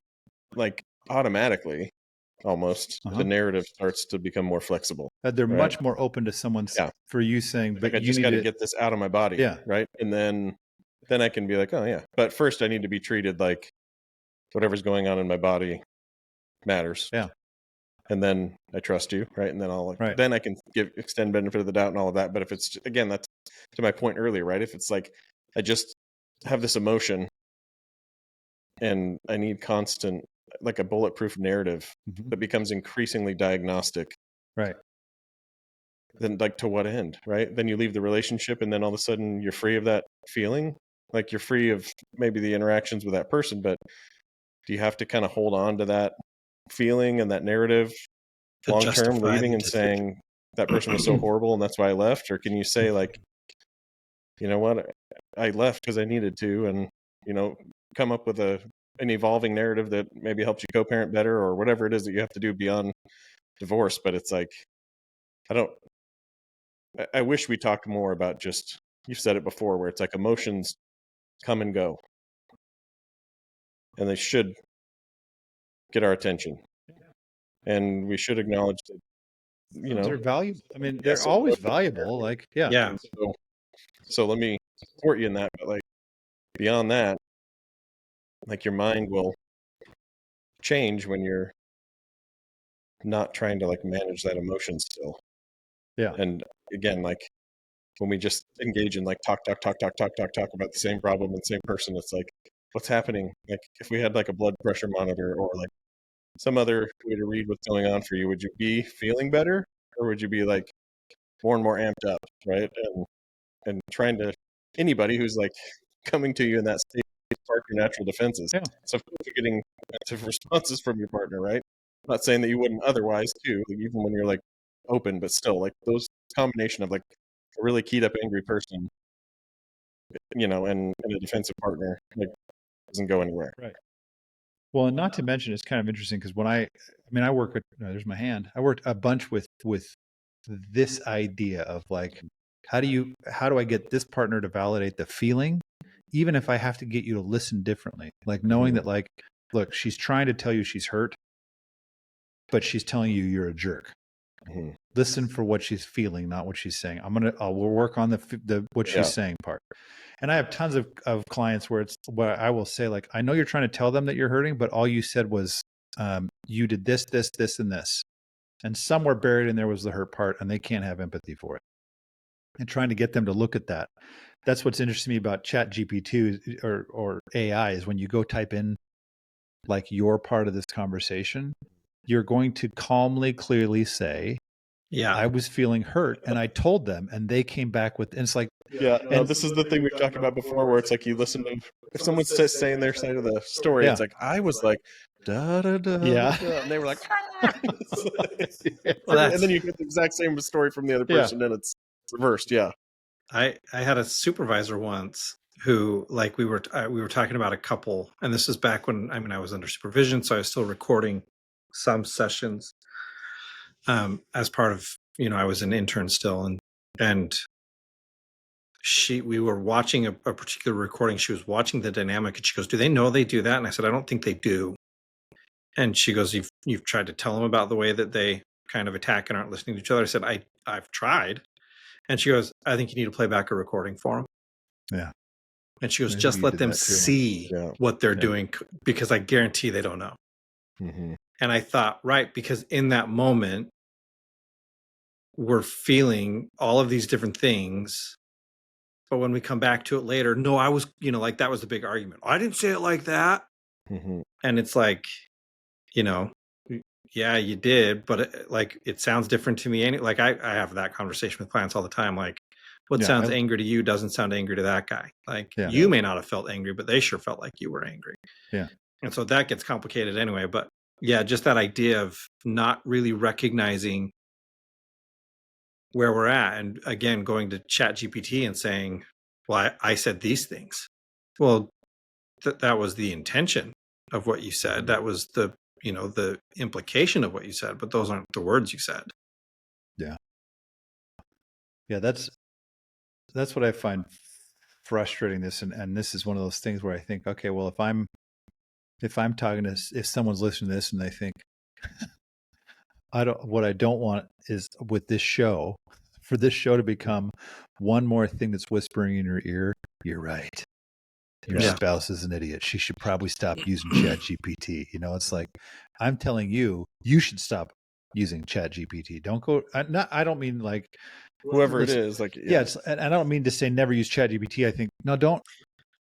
like, automatically, almost, the narrative starts to become more flexible.
They're much more open to someone's, for you saying, but
like, I just got to get this out of my body.
Yeah.
Right. And then I can be like, oh yeah. But first I need to be treated like whatever's going on in my body matters.
Yeah.
And then I trust you. Right. And then then I can extend benefit of the doubt and all of that. But if it's, again, that's to my point earlier, right? If it's like, I just have this emotion and I need constant, like a bulletproof narrative that becomes increasingly diagnostic.
Right.
Then, like, to what end, right? Then you leave the relationship and then all of a sudden you're free of that feeling. Like, you're free of maybe the interactions with that person, but do you have to kind of hold on to that feeling and that narrative long term, leaving and saying that person was so horrible and that's why I left? Or can you say, like, you know what, I left because I needed to, and, you know, come up with an evolving narrative that maybe helps you co-parent better or whatever it is that you have to do beyond divorce. But it's like, I wish we talked more about just, you've said it before, where it's like emotions come and go and they should get our attention, and we should acknowledge that, you know,
they're valuable. I mean, they're always valuable. Like, yeah.
So let me support you in that, but like beyond that, like your mind will change when you're not trying to like manage that emotion still.
Yeah.
And again, like when we just engage in like talk about the same problem and same person, it's like, what's happening? Like if we had like a blood pressure monitor or like some other way to read what's going on for you, would you be feeling better or would you be like more and more amped up, right? And trying to, anybody who's like coming to you in that state, spark your natural defenses.
Yeah.
So of course you're getting defensive responses from your partner, right? I'm not saying that you wouldn't otherwise too, like even when you're like open, but still like those combination of like a really keyed up angry person, you know, and a defensive partner, like doesn't go anywhere.
Right. Well, and not to mention, it's kind of interesting because when I work with, there's my hand. I worked a bunch with this idea of like, how do I get this partner to validate the feeling, even if I have to get you to listen differently, like knowing that like, look, she's trying to tell you she's hurt, but she's telling you you're a jerk. Listen for what she's feeling, not what she's saying. we'll work on the what she's saying part. And I have tons of clients where I will say, like, I know you're trying to tell them that you're hurting, but all you said was, you did this, and this. And somewhere buried in there was the hurt part, and they can't have empathy for it. And trying to get them to look at that. That's what's interesting to me about Chat GPT or AI is when you go type in like your part of this conversation, you're going to calmly, clearly say, I was feeling hurt, and I told them, and they came back with, and it's like,
this is the thing we've talked about before, where it's like you listen to, if someone's saying their side of the story, it's like, I was like, da da da, and they were like, and then you get the exact same story from the other person, and it's reversed.
I had a supervisor once who, like, we were talking about a couple, and this is back when I was under supervision, so I was still recording some sessions as part of, I was an intern still, and we were watching a particular recording. She was watching the dynamic, and she goes, do they know they do that? And I said, I don't think they do. And she goes, you've tried to tell them about the way that they kind of attack and aren't listening to each other. I said, I've tried. And she goes, I think you need to play back a recording for them.
Yeah.
And she goes, just let them see what they're doing, because I guarantee they don't know. And I thought, right, because in that moment, we're feeling all of these different things. But when we come back to it later, no, I was, like that was the big argument. I didn't say it like that. And it's like, yeah, you did, but it sounds different to me. Like I have that conversation with clients all the time. Like, what sounds angry to you doesn't sound angry to that guy. Like you may not have felt angry, but they sure felt like you were angry.
Yeah.
And so that gets complicated anyway. But yeah, just that idea of not really recognizing where we're at. And again, going to Chat GPT and saying, well, I said these things. Well, that was the intention of what you said. That was the implication of what you said, but those aren't the words you said.
Yeah. Yeah. That's what I find frustrating and this is one of those things where I think, okay, well, if I'm talking to, if someone's listening to this and they think, what I don't want is with this show, for this show to become one more thing that's whispering in your ear, you're right. Your spouse is an idiot. She should probably stop using Chat GPT. It's like, I'm telling you, you should stop using Chat GPT. Don't go, I don't mean like
whoever it is, like,
and I don't mean to say never use Chat GPT. I think, no, don't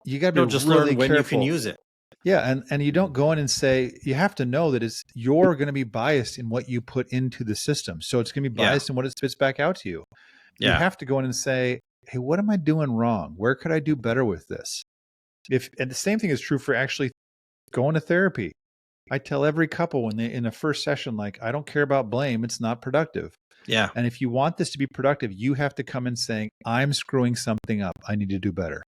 you got to
You'll
be
just
really
learn when
careful.
you can use it.
Yeah, and you don't go in and say, you have to know that you're going to be biased in what you put into the system. So it's going to be biased in what it spits back out to you. You have to go in and say, hey, what am I doing wrong? Where could I do better with this? And the same thing is true for actually going to therapy. I tell every couple when they in the first session, like, I don't care about blame. It's not productive.
Yeah.
And if you want this to be productive, you have to come in saying, I'm screwing something up. I need to do better.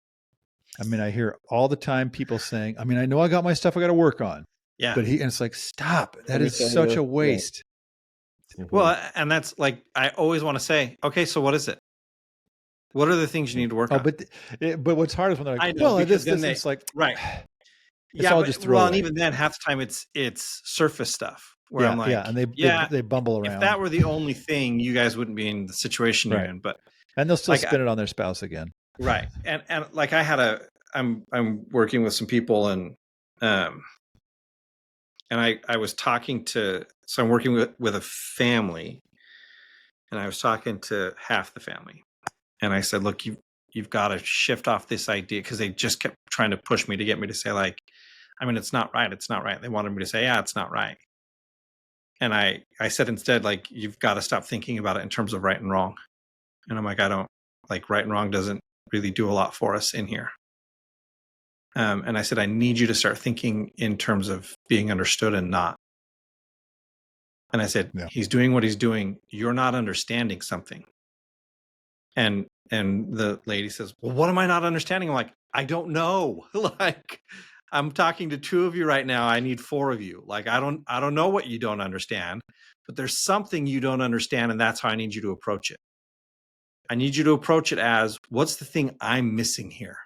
I mean, I hear all the time people saying, I mean, I know I got my stuff I got to work on.
Yeah.
But and it's like, stop. That is such a waste.
Yeah.
Well, and that's like, I always want to say, okay, so what is it? What are the things you need to work on?
But what's hard is when they're like,
well,
it's like,
right.
It's all just throw away.
And even then, half the time it's surface stuff where I'm like,
and they bumble around.
If that were the only thing, you guys wouldn't be in the situation you're in. But
and they'll still spin it on their spouse again.
Right. And like I'm working with some people and I was talking to, so I'm working with a family and I was talking to half the family and I said, look, you've got to shift off this idea, because they just kept trying to push me to get me to say, like, I mean, it's not right. It's not right. They wanted me to say, yeah, it's not right. And I said instead, like, you've got to stop thinking about it in terms of right and wrong. And I'm like, I don't, like, right and wrong doesn't really do a lot for us in here. And I said, I need you to start thinking in terms of being understood and not. And I said, he's doing what he's doing. You're not understanding something. And the lady says, well, what am I not understanding? I'm like, I don't know. Like, I'm talking to 2 of you right now. I need 4 of you. Like, I don't know what you don't understand, but there's something you don't understand. And that's how I need you to approach it. I need you to approach it as, what's the thing I'm missing here?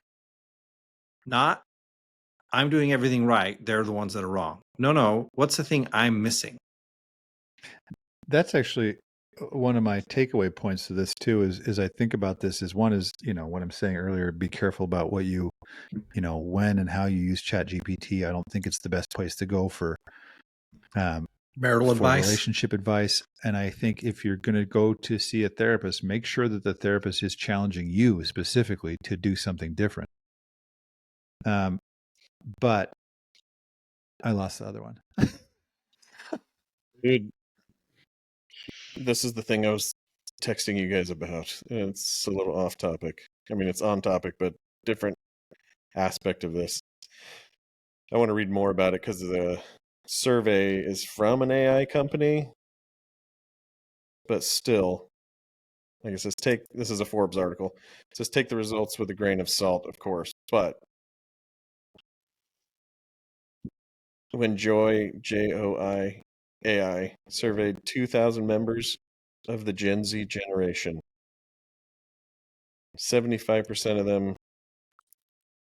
Not, I'm doing everything right. They're the ones that are wrong. No. What's the thing I'm missing?
That's actually one of my takeaway points to this too, is I think about this is one is, what I'm saying earlier, be careful about what when and how you use ChatGPT. I don't think it's the best place to go for
marital advice,
relationship advice. And I think if you're going to go to see a therapist, make sure that the therapist is challenging you specifically to do something different. But I lost the other one.
Dude, this is the thing I was texting you guys about. It's a little off topic. I mean, it's on topic, but different aspect of this. I want to read more about it because the survey is from an AI company, but still, like it says, this is a Forbes article. It says, take the results with a grain of salt, of course, but when Joy AI surveyed 2,000 members of the Gen Z generation, 75% of them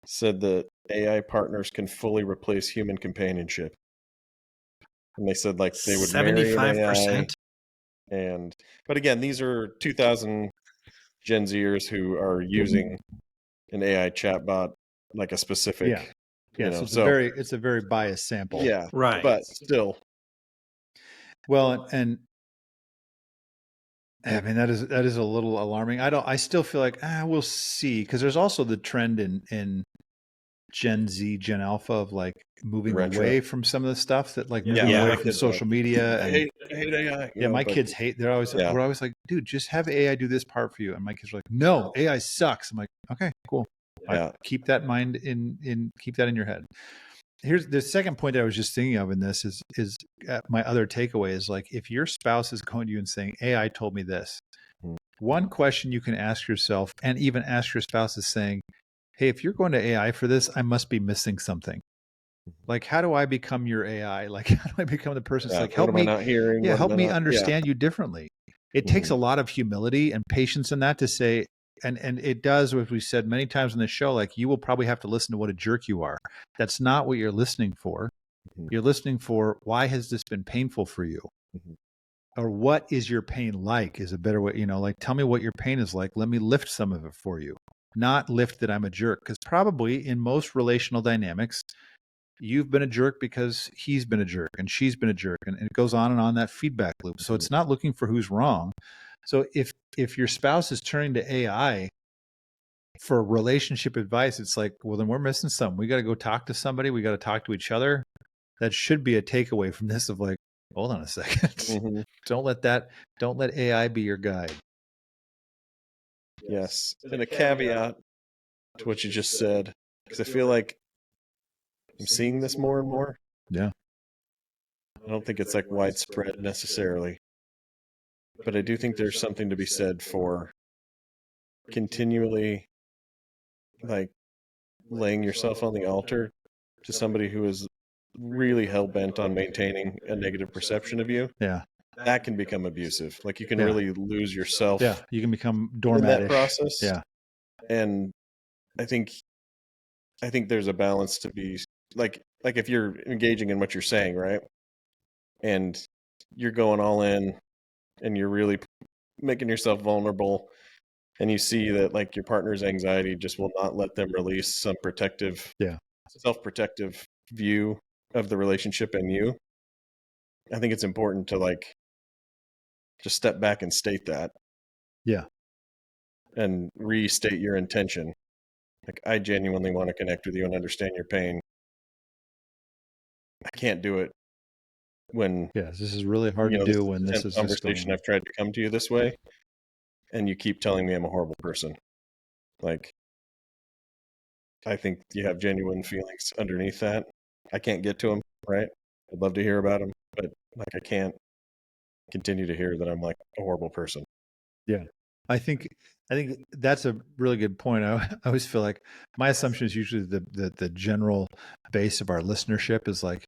said that AI partners can fully replace human companionship. And they said, like, they would marry an AI. But again, these are 2,000 Gen Zers who are using an AI chatbot, like a specific.
Yeah, so it's a very biased sample.
Yeah,
right.
But still.
Well, and I mean, that is a little alarming. I still feel like we'll see, because there's also the trend in Gen Z, Gen Alpha of like moving away from some of the stuff that like moving away from social media.
I hate AI.
Yeah, my kids hate. We're always like, dude, just have AI do this part for you. And my kids are like, no, AI sucks. I'm like, okay, cool. Yeah. Keep that mind keep that in your head. Here's the second point that I was just thinking of in this is my other takeaway is, like, if your spouse is going to you and saying, AI told me this, one question you can ask yourself and even ask your spouse is saying, hey, if you're going to AI for this, I must be missing something. Like, how do I become your AI? Like, how do I become the person that's like, help me not hearing? Yeah, help me understand you differently. It takes a lot of humility and patience in that to say, and it does, what we said many times on the show, like, you will probably have to listen to what a jerk you are. That's not what you're listening for. You're listening for, why has this been painful for you? Or what is your pain like is a better way, like, tell me what your pain is like. Let me lift some of it for you. Not lift that I'm a jerk. Because probably in most relational dynamics, you've been a jerk because he's been a jerk and she's been a jerk. And it goes on that feedback loop. So it's not looking for who's wrong. So if your spouse is turning to AI for relationship advice, it's like, well, then we're missing something. We got to go talk to somebody. We got to talk to each other. That should be a takeaway from this of like, hold on a second.
Mhm.
Don't let AI be your guide.
Yes. And a caveat to what you just said, because I feel like I'm seeing this more and more.
Yeah.
I don't think it's like widespread necessarily, but I do think there's something to be said for continually like laying yourself on the altar to somebody who is really hell-bent on maintaining a negative perception of you.
Yeah.
That can become abusive. Like you can
Yeah.
really lose yourself
Yeah. You can become
in
doormatish.
that process.
Yeah.
And I think there's a balance to be like if you're engaging in what you're saying, right? And you're going all in and you're really making yourself vulnerable, and you see that like your partner's anxiety just will not let them release some protective, self-protective view of the relationship and you. I think it's important to like just step back and state that.
Yeah.
And restate your intention. Like, I genuinely want to connect with you and understand your pain. I can't do it when
this is really hard to do when this is
conversation. I've tried to come to you this way, and you keep telling me I'm a horrible person. Like, I think you have genuine feelings underneath that. I can't get to them, right? I'd love to hear about them, but like I can't continue to hear that I'm like a horrible person.
Yeah. I think that's a really good point. I always feel like my assumption is usually the general base of our listenership is like,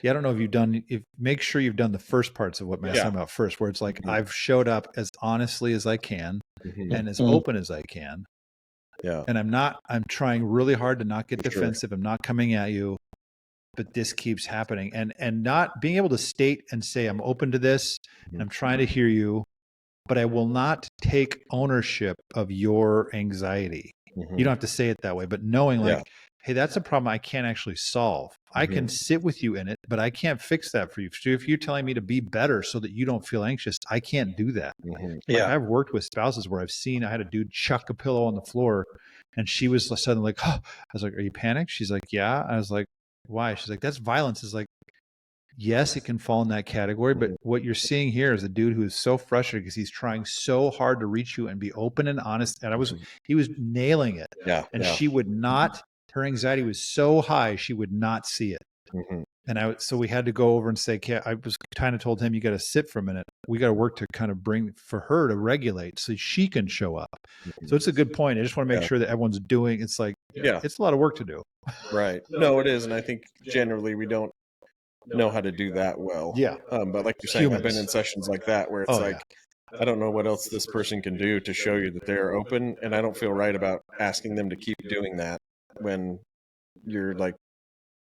I don't know if make sure you've done the first parts of what Matt's talking about first, where it's like, I've showed up as honestly as I can and as open as I can.
Yeah.
And I'm trying really hard to not get defensive. I'm not coming at you, but this keeps happening. And not being able to state and say, I'm open to this and I'm trying to hear you, but I will not take ownership of your anxiety. You don't have to say it that way, but knowing like, hey, that's a problem I can't actually solve. I can sit with you in it, but I can't fix that for you. So if you're telling me to be better so that you don't feel anxious, I can't do that. Like I've worked with spouses where I had a dude chuck a pillow on the floor and she was suddenly like, oh, I was like, are you panicked? She's like, yeah. I was like, why? She's like, that's violence. Is like, yes, it can fall in that category, but what you're seeing here is a dude who is so frustrated because he's trying so hard to reach you and be open and honest. And he was nailing it.
Yeah.
And she would not, her anxiety was so high, she would not see it. And so we had to go over and say, I was kind of told him, you got to sit for a minute. We got to work to kind of for her to regulate so she can show up. So it's a good point. I just want to make sure that everyone's doing, it's like, it's a lot of work to do.
Right. No, it is. And I think generally we don't know how to do that well.
Yeah.
But like you're saying, I've been in sessions like that where it's I don't know what else this person can do to show you that they're open. And I don't feel right about asking them to keep doing that when you're like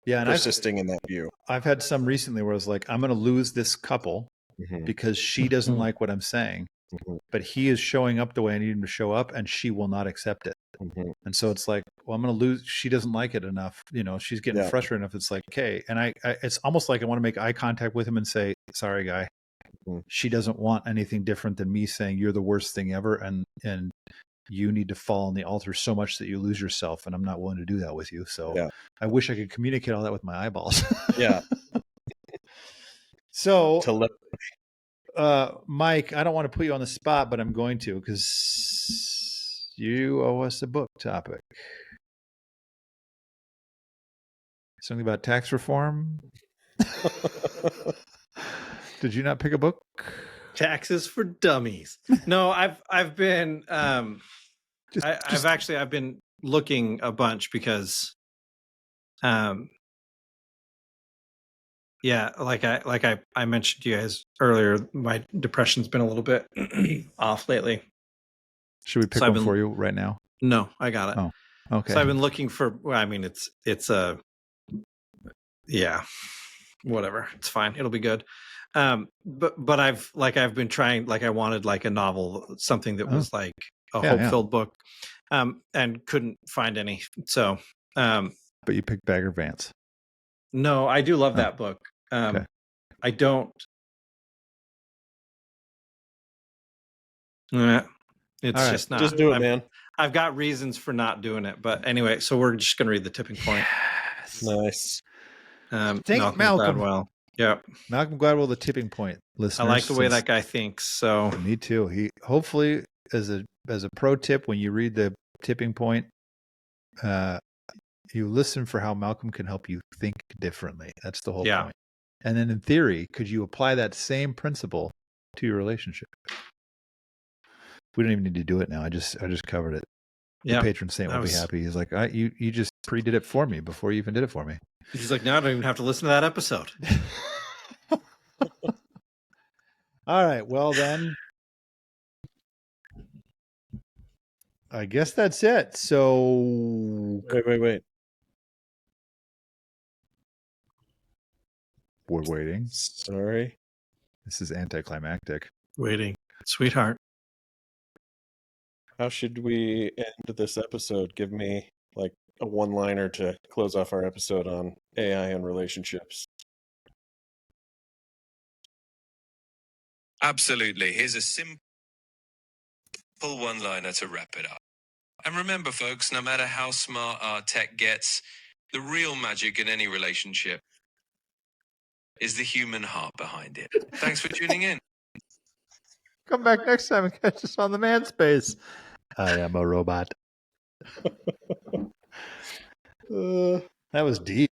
persisting in that view.
I've had some recently where I was like, I'm going to lose this couple because she doesn't like what I'm saying, but he is showing up the way I need him to show up and she will not accept it. And so it's like, well, I'm going to lose. She doesn't like it enough. She's getting frustrated enough. It's like, okay. And I it's almost like I want to make eye contact with him and say, sorry, guy, she doesn't want anything different than me saying you're the worst thing ever. And you need to fall on the altar so much that you lose yourself. And I'm not willing to do that with you. So I wish I could communicate all that with my eyeballs. So Mike, I don't want to put you on the spot, but I'm going to, because you owe us a book topic. Something about tax reform? Did you not pick a book?
Taxes for Dummies. No, I've been I've been looking a bunch because like I mentioned to you guys earlier, my depression's been a little bit off lately.
Should we pick one for you right now?
No, I got it.
Oh, okay.
So I've been looking for, I mean, it's whatever. It's fine. It'll be good. But I've been trying, like I wanted like a novel, something that was like a hope-filled book, and couldn't find any. So,
but you picked Bagger Vance.
No, I do love that book.
Okay.
I don't. It's just not.
Just do it, man.
I've got reasons for not doing it. But anyway, so we're just going to read the tipping point.
Yes.
Nice.
Dang it, Malcolm.
Gladwell. Yeah.
Malcolm Gladwell, the tipping point. Listeners,
I like the way that guy thinks. So
Me too. He hopefully, as a pro tip, when you read the tipping point, you listen for how Malcolm can help you think differently. That's the whole point. And then in theory, could you apply that same principle to your relationship? We don't even need to do it now. I just covered it. The patron saint will be happy. He's like, you just pre-did it for me before you even did it for me.
He's like, now I don't even have to listen to that episode.
All right. Well, then, I guess that's it. So
Wait.
We're waiting.
Sorry.
This is anticlimactic.
Waiting. Sweetheart.
How should we end this episode? Give me like a one-liner to close off our episode on AI and relationships.
Absolutely. Here's a simple one-liner to wrap it up. And remember, folks, no matter how smart our tech gets, the real magic in any relationship is the human heart behind it. Thanks for tuning in.
Come back next time and catch us on the Manspace. I am a robot. That was deep.